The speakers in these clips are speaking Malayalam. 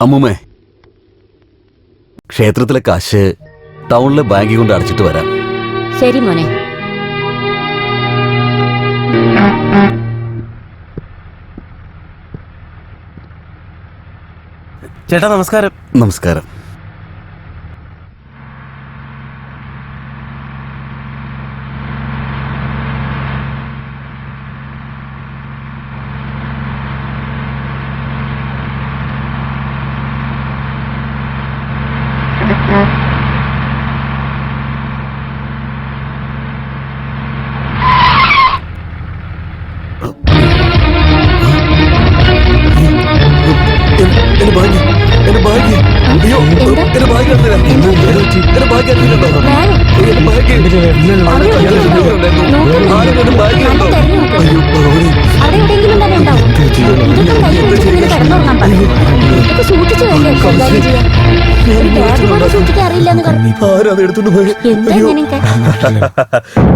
അമ്മൂമ്മേ, ക്ഷേത്രത്തിലെ കാശ് ടൗണിലെ ബാങ്കിൽ കൊണ്ട് അടച്ചിട്ട് വരാം. ശരി മോനെ. ചേട്ടാ നമസ്കാരം. നമസ്കാരം.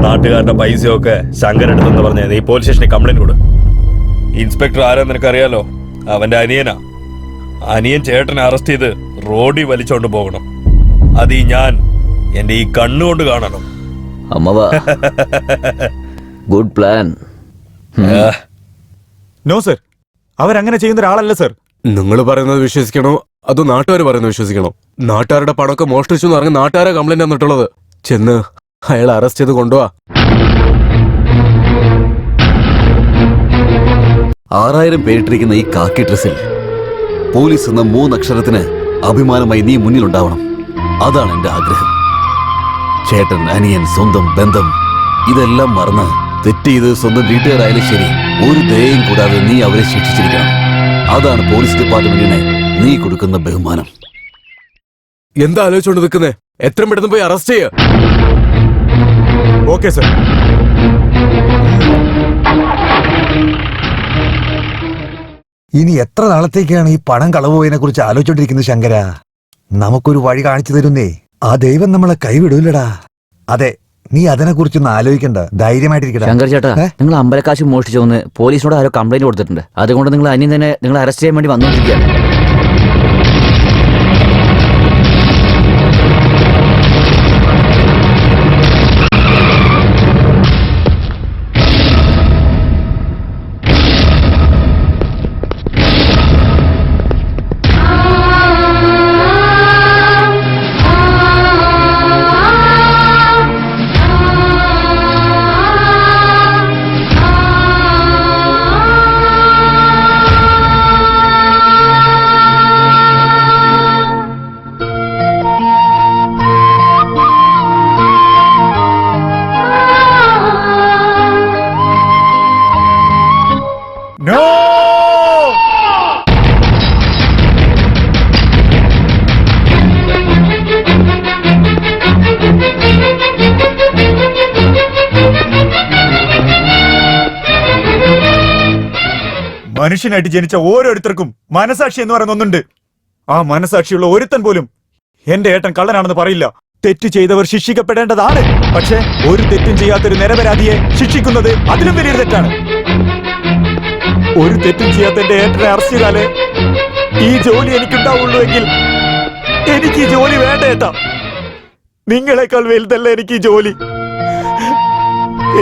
നാട്ടുകാരുടെ പൈസയൊക്കെ ശങ്കരെടുത്തെന്ന് പറഞ്ഞ നീ പോലീസ് സ്റ്റേഷനിൽ കംപ്ലൈന്റ് കൊടു. ഇൻസ്പെക്ടർ ആരാ നിനക്കറിയാലോ? അവന്റെ അനിയനാ. അനിയൻ ചേട്ടനെ അറസ്റ്റ് ചെയ്ത് റോഡിൽ വലിച്ചോണ്ട് പോകണം. അത് ഞാൻ എന്റെ ഈ കണ്ണുകൊണ്ട് കാണണം. Good plan. നോ സർ, അവരങ്ങനെ ചെയ്യുന്ന ഒരാളല്ല സർ. നിങ്ങൾ പറയുന്നത് വിശ്വസിക്കണോ അതോ നാട്ടുകാർ പറയുന്നത് വിശ്വസിക്കണോ? നാട്ടുകാരുടെ പണമൊക്കെ മോഷ്ടിച്ചു എന്ന് പറഞ്ഞ് നാട്ടുകാരെ കംപ്ലൈന്റ് വന്നിട്ടുള്ളത്. ചെന്ന് അയാളെ അറസ്റ്റ് ചെയ്ത് കൊണ്ടുപോവാ. 6000 പേരിട്ടിരിക്കുന്ന ഈ കാക്കി ഡ്രസ്സിൽ പോലീസ് എന്ന 3 അക്ഷരത്തിന് അഭിമാനമായി നീ മുന്നിലുണ്ടാവണം. അതാണ് എന്റെ ആഗ്രഹം. ചേട്ടൻ, അനിയൻ, സ്വന്തം ബന്ധം ഇതെല്ലാം മറന്ന് തെറ്റ് ചെയ്ത് സ്വന്തം വീട്ടുകാരായാലും ശരി, ഒരു ദയയും കൂടാതെ നീ അവരെ ശിക്ഷിച്ചിരിക്കണം. അതാണ് പോലീസ് ഡിപ്പാർട്ട്മെന്റിനെ നീ കൊടുക്കുന്ന ബഹുമാനം. എന്താ ആലോചിച്ചോണ്ട് നിൽക്കുന്നേ? എത്രയും പെട്ടെന്ന് പോയി അറസ്റ്റ് ചെയ്യ. Okay sir. ഇനി എത്ര നാളത്തേക്കാണ് ഈ പണം കളവുപോയതിനെ കുറിച്ച് ആലോചിച്ചോണ്ടിരിക്കുന്നത് ശങ്കര? നമുക്കൊരു വഴി കാണിച്ചു തരുന്നേ. ആ ദൈവം നമ്മളെ കൈവിടൂലടാ. അതെ, നീ അതിനെ കുറിച്ചൊന്നും ആലോചിക്കണ്ട, ധൈര്യമായിട്ടിരിക്കട്ടെ. ശങ്കർ ചേട്ടാ, നിങ്ങൾ അമ്പലക്കാശ് മോഷ്ടിച്ചോന്ന് പോലീസിനോട് ആരോ കംപ്ലൈന്റ് കൊടുത്തിട്ടുണ്ട്. അതുകൊണ്ട് നിങ്ങൾ അനിയൻ തന്നെ നിങ്ങൾ അറസ്റ്റ് ചെയ്യാൻ വേണ്ടി വന്നുകൊണ്ടിരിക്കുകയാണ്. മനുഷ്യനായിട്ട് ജനിച്ച ഓരോരുത്തർക്കും മനസാക്ഷി എന്ന് പറയുന്ന ഒന്നുണ്ട്. ആ മനസാക്ഷിയുള്ള ഒരുത്തൻ പോലും എന്റെ ഏട്ടൻ കള്ളനാണെന്ന് പറയില്ല. തെറ്റ് ചെയ്തവർ ശിക്ഷിക്കപ്പെടേണ്ടതാണ്. പക്ഷെ ഒരു തെറ്റും ചെയ്യാത്തൊരു നിരപരാധിയെ ശിക്ഷിക്കുന്നത് അതിലും വലിയൊരു തെറ്റാണ്. ഒരു തെറ്റും ചെയ്യാത്ത എന്റെ ഏട്ടനെ അറസ്റ്റ് ചെയ്താലേ ഈ ജോലി എനിക്കുണ്ടാവുള്ളൂ എങ്കിൽ എനിക്ക് ഈ ജോലി വേണ്ട ഏട്ടാ. നിങ്ങളെക്കാൾ വലുതല്ല എനിക്ക് ഈ ജോലി.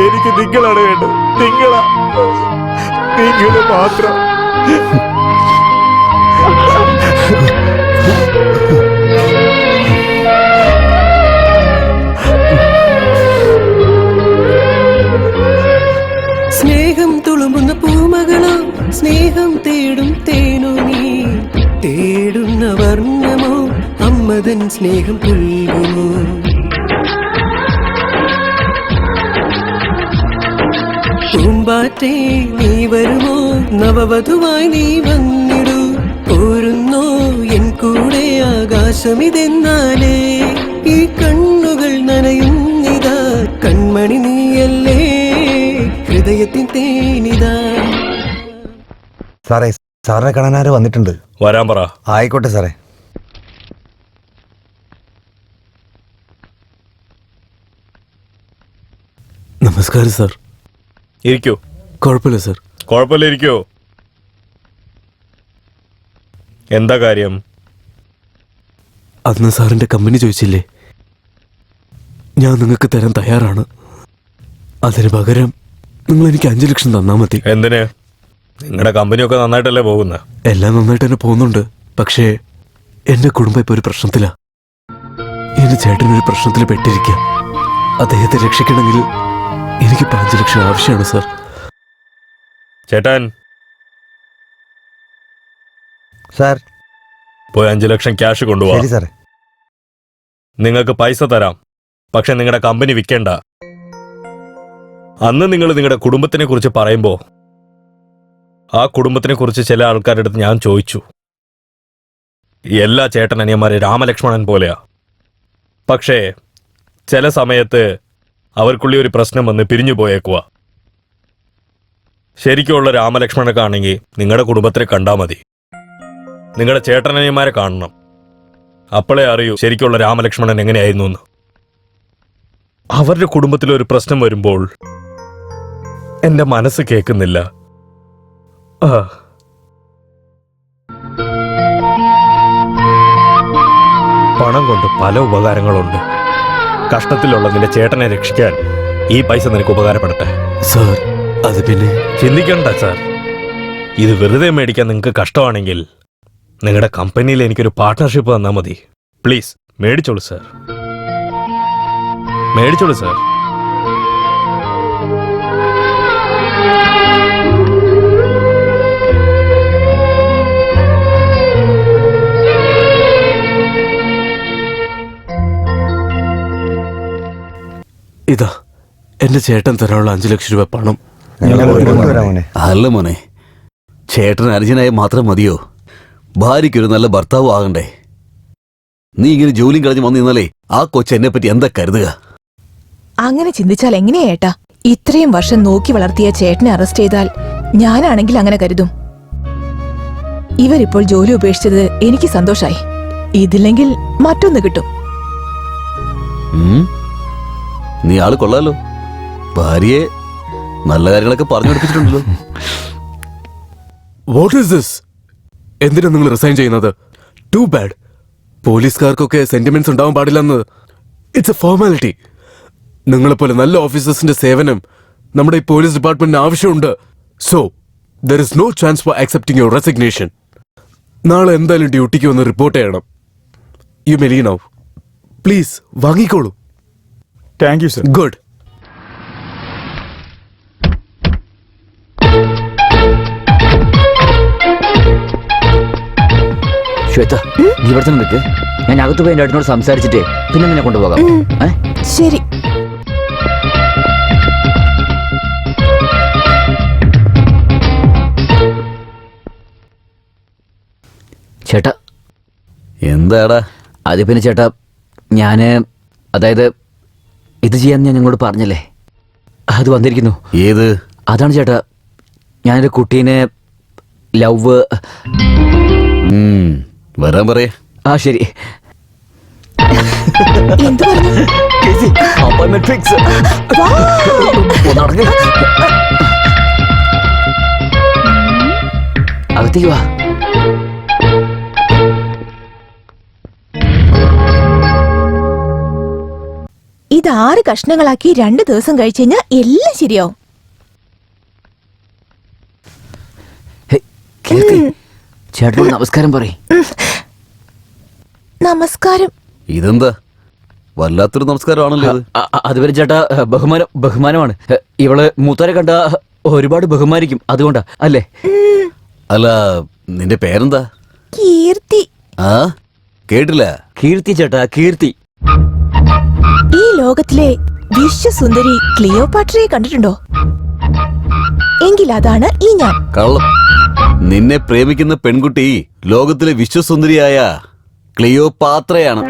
എനിക്ക് നിങ്ങളാണ് വേണ്ടത്. നിങ്ങൾ മാത്രം. സ്നേഹം തുളുമ്പുന്ന പൂമകളോ, സ്നേഹം തേടും തേനോ, നീ തേടുന്ന വർണ്ണമോ, അമ്മതൻ സ്നേഹം പുൽകുമോ? പൂമ്പാറ്റേ നീ വരുമോ, നവവധുവായി നീ വന്നിടൂ. പോരുന്നോ എൻ കൂടെ ആകാശമിതെന്നാലേ, ഈ കണ്ണുകൾ നനയുന്നിതാ. കൺമണി നീയല്ലേ, ഹൃദയത്തിൻ തേനിതാ. സാറേ, സാറിനെ കാണാനാരോ വന്നിട്ടുണ്ട്. വരാൻ പറ. ആയിക്കോട്ടെ സാറേ. നമസ്കാരം സാർ. ഇരിക്കൂ. കുഴപ്പമില്ല സാർ. കുഴപ്പമില്ല, ഇരിക്കൂ. എന്താ കാര്യം? അന്ന് സാറിന്റെ കമ്പനി ചോദിച്ചില്ലേ, ഞാൻ നിങ്ങൾക്ക് തരാൻ തയ്യാറാണ്. അതിന് പകരം നിങ്ങൾ എനിക്ക് 5 ലക്ഷം തന്നാ മതി. എന്തിന്? നിങ്ങളുടെ കമ്പനിയൊക്കെ നന്നായിട്ടല്ലേ പോകുന്നത്? എല്ലാം നന്നായിട്ട് തന്നെ പോകുന്നുണ്ട്. പക്ഷേ എന്റെ കുടുംബം ഇപ്പൊ ഒരു പ്രശ്നത്തിലാ. എന്റെ ചേട്ടനൊരു പ്രശ്നത്തിൽ പെട്ടിരിക്കുക. അദ്ദേഹത്തെ രക്ഷിക്കണമെങ്കിൽ എനിക്ക് 5 ലക്ഷം ആവശ്യമാണ് സാർ. ചേട്ടൻ സാർ. പോയി 5 ലക്ഷം ക്യാഷ് കൊണ്ടുപോവാ. ശരി സാറേ. നിങ്ങൾക്ക് പൈസ തരാം, പക്ഷെ നിങ്ങളുടെ കമ്പനി വിൽക്കേണ്ട. അന്ന് നിങ്ങൾ നിങ്ങളുടെ കുടുംബത്തിനെ കുറിച്ച് പറയുമ്പോ ആ കുടുംബത്തിനെ കുറിച്ച് ചില ആൾക്കാരുടെ അടുത്ത് ഞാൻ ചോദിച്ചു. എല്ലാ ചേട്ടനനിയന്മാരെ രാമലക്ഷ്മണൻ പോലെയാ. പക്ഷേ ചില സമയത്ത് അവർക്കുള്ളി ഒരു പ്രശ്നം വന്ന് പിരിഞ്ഞു പോയേക്കുവാ. ശരിക്കുള്ള രാമലക്ഷ്മണനൊക്കെ ആണെങ്കിൽ നിങ്ങളുടെ കുടുംബത്തിനെ കണ്ടാൽ മതി. നിങ്ങളുടെ ചേട്ടനനിയന്മാരെ കാണണം. അപ്പോഴേ അറിയൂ ശരിക്കുള്ള രാമലക്ഷ്മണൻ എങ്ങനെയായിരുന്നു എന്ന്. അവരുടെ കുടുംബത്തിലൊരു പ്രശ്നം വരുമ്പോൾ എന്റെ മനസ്സ് കേൾക്കുന്നില്ല. പണം കൊണ്ട് പല ഉപകാരങ്ങളുണ്ട്. കഷ്ടത്തിലുള്ള നിന്റെ ചേട്ടനെ രക്ഷിക്കാൻ ഈ പൈസ നിനക്ക് ഉപകാരപ്പെടട്ടെ. സാർ അത് പിന്നെ ചിന്തിക്കണ്ട സാർ. ഇത് വെറുതെ മേടിക്കാൻ നിങ്ങൾക്ക് കഷ്ടമാണെങ്കിൽ നിങ്ങളുടെ കമ്പനിയിൽ എനിക്കൊരു പാർട്ട്ണർഷിപ്പ് തന്നാൽ മതി. പ്ലീസ് മേടിച്ചോളൂ സാർ, മേടിച്ചോളൂ സാർ. ഇതാ എന്റെ ചേട്ടൻ തരാനുള്ള 5 ലക്ഷം രൂപ പണം. അല്ല മോനെ, ചേട്ടൻ അനുജനായ മാത്രം മതിയോ? ഭാര്യയ്ക്കൊരു നല്ല ഭർത്താവ് ആകണ്ടേ? നീ ഇങ്ങനെ ജോലിയും കളഞ്ഞ് വന്നു നിന്നാലേ ആ കൊച്ചെന്നെ പറ്റി എന്താ കരുതുക? അങ്ങനെ ചിന്തിച്ചാൽ എങ്ങനെയാ ഏട്ടാ? ഇത്രയും വർഷം നോക്കി വളർത്തിയ ചേട്ടനെ അറസ്റ്റ് ചെയ്താൽ ഞാനാണെങ്കിൽ അങ്ങനെ കരുതും. ഇവരിപ്പോൾ ജോലി ഉപേക്ഷിച്ചത് എനിക്ക് സന്തോഷായി. ഇതില്ലെങ്കിൽ മറ്റൊന്ന് കിട്ടും. ഉം? നീ ആള് കൊള്ളാലോ. ഭാര്യയെ നല്ല കാര്യങ്ങളൊക്കെ പറഞ്ഞു പഠിപ്പിച്ചിട്ടുണ്ടല്ലോ. What is this? എന്തിനാ നിങ്ങൾ റിസൈൻ ചെയ്യുന്നത്? Too bad. പോലീസുകാർക്കൊക്കെ സെന്റിമെന്റ്സ് ഉണ്ടാവാൻ പാടില്ലെന്ന്. It's a formality. നിങ്ങളെപ്പോലെ നല്ല ഓഫീസേഴ്സിന്റെ സേവനം നമ്മുടെ ഈ പോലീസ് ഡിപ്പാർട്ട്മെന്റിന് ആവശ്യമുണ്ട്. So there is no chance for accepting your resignation. നാളെ എന്തായാലും ഡ്യൂട്ടിക്ക് വന്ന് റിപ്പോർട്ട് ചെയ്യണം. You may leave now. Please വാങ്ങിക്കോളൂ. Thank you sir. Good. Shweta, നീ ഇവിടെ തന്നെ നിൽക്ക്. ഞാൻ അകത്ത് പോയി എൻ്റെ ഏട്ടനോട് സംസാരിച്ചിട്ടേ പിന്നെ നിന്നെ കൊണ്ടുപോകാം. ശരി. ചേട്ടാ. എന്താടാ? അത് പിന്നെ ചേട്ടാ, അതായത് ഇത് ചെയ്യാൻ ഞാൻ നിങ്ങളോട് പറഞ്ഞല്ലേ, അത് വന്നിരിക്കുന്നു. ഏത്? അതാണ് ചേട്ടാ, ഞാനൊരു കുട്ടീനെ ലവ്. വരാൻ പറയേ. ആ ശരി. എന്തു പറഞ്ഞു? Appointment fix. അകത്തേക്ക് വാ. ഇത് 6 കഷ്ണങ്ങളാക്കി 2 ദിവസം കഴിച്ചു കഴിഞ്ഞാൽ എല്ലാം ശരിയാവും. ചേട്ടനോട് നമസ്കാരം പറയും. നമസ്കാരം. ഇതെന്താ വല്ലാത്തൊരു നമസ്കാരമാണല്ലോ ഇത്. അതുവരെ ചേട്ടാ, ബഹുമാനമാണ്. ഇവള് മൂത്തോരെ കണ്ട ഒരുപാട് ബഹുമാനിക്കും, അതുകൊണ്ടാ അല്ലേ? അല്ല, നിന്റെ പേരെന്താ? കീർത്തി. ആ, കേട്ടില്ല. കീർത്തി ചേട്ടാ, കീർത്തി. ഈ ലോകത്തിലെ വിശ്വസുന്ദരി ക്ലിയോപാട്രയെ കണ്ടിട്ടുണ്ടോ? എങ്കിൽ അതാണ് ഈ ഞാൻ. കള്ളം. നിന്നെ പ്രേമിക്കുന്ന പെൺകുട്ടി ലോകത്തിലെ വിശ്വസുന്ദരിയായ ക്ലിയോപാത്രയാണ്.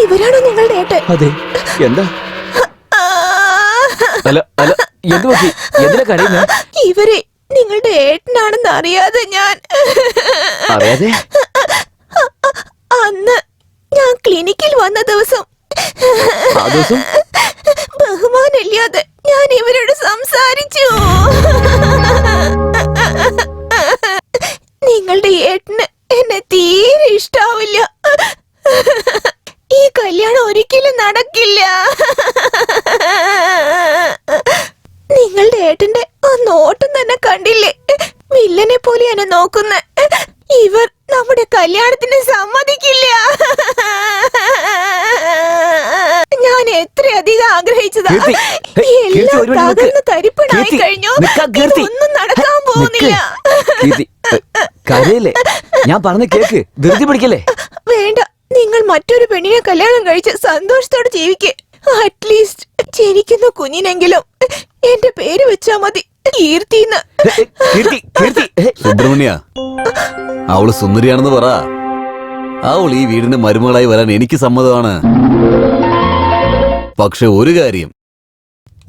ഇവരാണോ നിങ്ങളുടെ ഏട്ടൻ? അതെ. എന്താ? അല്ല അല്ല, എന്ത് പറ്റി? എന്തിനാ കരയുന്നേ? ഇവരെ നിങ്ങളുടെ ഏട്ടനാണെന്ന് അറിയാതെ ഞാൻ അറിയാതെ? അന്ന് ഞാൻ ക്ലിനിക്കിൽ വന്ന ദിവസം ബഹുമാനില്ലാതെ ഞാൻ ഇവരോട് സംസാരിച്ചു. നിങ്ങളുടെ നിങ്ങളുടെ ഏട്ടന് എന്നെ തീരെ ഇഷ്ടാവില്ല. ഈ കല്യാണം ഒരിക്കലും നടക്കില്ല. നിങ്ങളുടെ ഏട്ടന്റെ ആ നോട്ടം തന്നെ കണ്ടില്ലേ? വില്ലനെ പോലെ എന്നെ നോക്കുന്ന ഇവർ നമ്മുടെ കല്യാണത്തിന് സമ്മതിക്കില്ല. ഞാൻ എത്രയധികം ആഗ്രഹിച്ചതാ. കീർത്തി, എല്ലാം ഒരു മിനിറ്റ് തകർന്ന് തരിപ്പണായി കീർത്തി, കഴിഞ്ഞു. നിൽക്കാം, കീർത്തി. ഇതൊന്നും നടക്കാൻ പോകുന്നില്ല. കരയല്ലേ? ഞാൻ പറഞ്ഞ കേക്ക്, ധൃതി പിടിക്കല്ലേ? വേണ്ട, നിങ്ങൾ മറ്റൊരു പെണ്ണിനെ കല്യാണം കഴിച്ച് സന്തോഷത്തോടെ ജീവിക്ക്. അറ്റ്ലീസ്റ്റ് ജനിക്കുന്ന കുഞ്ഞിനെങ്കിലും എന്റെ പേര് വെച്ചാ മതി, കീർത്തിന്ന്. കീർത്തി, കീർത്തി. സുബ്രഹ്മണ്യ, അവള് സുന്ദരിയാണെന്ന് പറ. അവൾ ഈ വീടിന് മരുമകളായി വരാൻ എനിക്ക് സമ്മതമാണ്. പക്ഷെ ഒരു കാര്യം,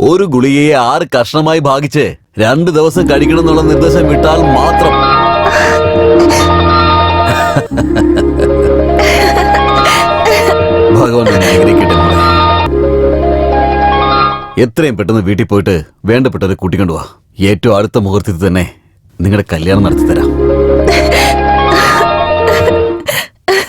ഒരു ഗുളികയെ 6 കഷ്ണമായി ഭാഗിച്ച് 2 ദിവസം കഴിക്കണം എന്നുള്ള നിർദ്ദേശം വിട്ടാൽ മാത്രം. ഭഗവാൻ നിന്നെ അനുഗ്രഹിക്കട്ടെ മോളെ. എത്രയും പെട്ടെന്ന് വീട്ടിൽ പോയിട്ട് വേണ്ടപ്പെട്ടവരെ കൂട്ടിക്കൊണ്ടുപോവാ. ഏറ്റവും അടുത്ത മുഹൂർത്തത്തിൽ തന്നെ നിങ്ങളുടെ കല്യാണം നടത്തി തരാം.